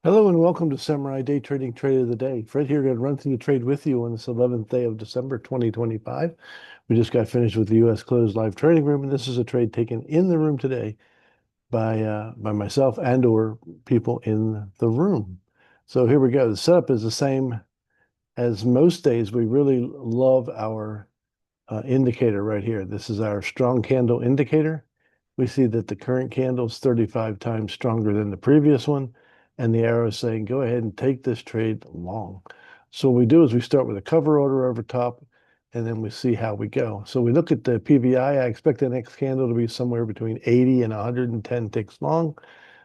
Hello and welcome to Samurai Day Trading Trade of the Day. Fred here, going to run through the trade with you on this 11th day of December 2025. We just got finished with the U.S. closed live trading room, and this is a trade taken in the room today by myself and or people in the room. So here we go. The setup is the same as most days. We really love our indicator right here. This is our strong candle indicator. We see that the current candle is 35 times stronger than the previous one, and the arrow is saying, go ahead and take this trade long. So what we do is we start with a cover order over top, and then we see how we go. So we look at the PVI. I expect the next candle to be somewhere between 80 and 110 ticks long.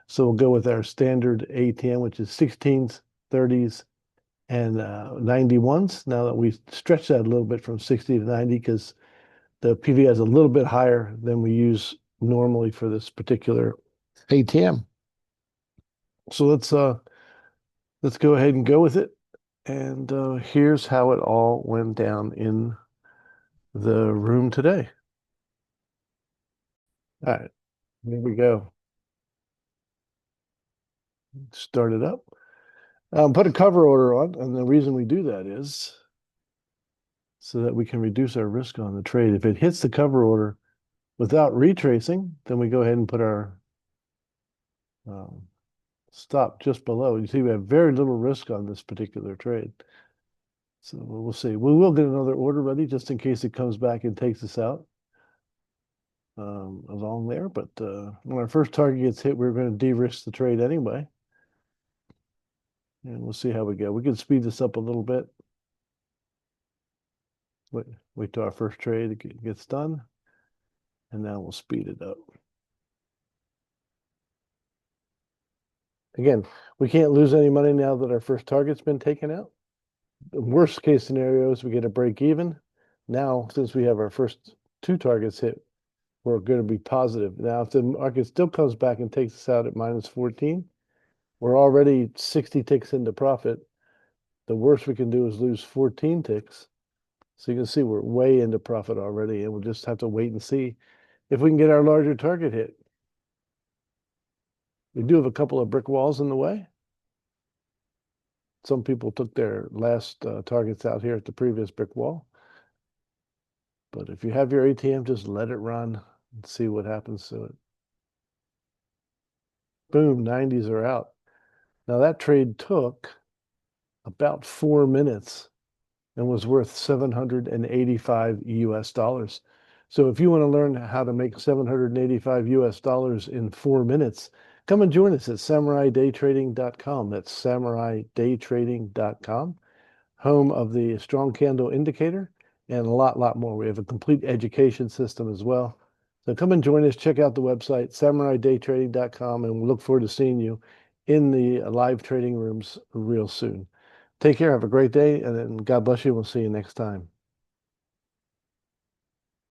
So we'll go with our standard ATM, which is 16s, 30s, and 91s. Now that we stretch that a little bit from 60 to 90 because the PVI is a little bit higher than we use normally for this particular ATM. So let's go ahead and go with it. And here's how it all went down in the room today. All right, here we go. Start it up. Put a cover order on, and the reason we do that is so that we can reduce our risk on the trade. If it hits the cover order without retracing, then we go ahead and put our um, stop just below. You see, we have very little risk on this particular trade. So we'll see. We will get another order ready just in case it comes back and takes us out along there. But when our first target gets hit, we're going to de-risk the trade anyway. And we'll see how we go. We can speed this up a little bit. Wait till our first trade gets done. And now we'll speed it up. Again, we can't lose any money now that our first target's been taken out. The worst case scenario is we get a break even. Now, since we have our first two targets hit, we're going to be positive. Now, if the market still comes back and takes us out at minus 14, we're already 60 ticks into profit. The worst we can do is lose 14 ticks. So you can see we're way into profit already, and we'll just have to wait and see if we can get our larger target hit. We do have a couple of brick walls in the way. Some people took their last targets out here at the previous brick wall. But if you have your ATM, just let it run and see what happens to it. Boom, 90s are out. Now that trade took about 4 minutes and was worth 785 US dollars. So if you want to learn how to make 785 US dollars in 4 minutes, come and join us at samuraidaytrading.com. That's samuraidaytrading.com, home of the strong candle indicator and a lot more. We have a complete education system as well. So come and join us. Check out the website, samuraidaytrading.com, and we look forward to seeing you in the live trading rooms real soon. Take care. Have a great day, and then God bless you. We'll see you next time.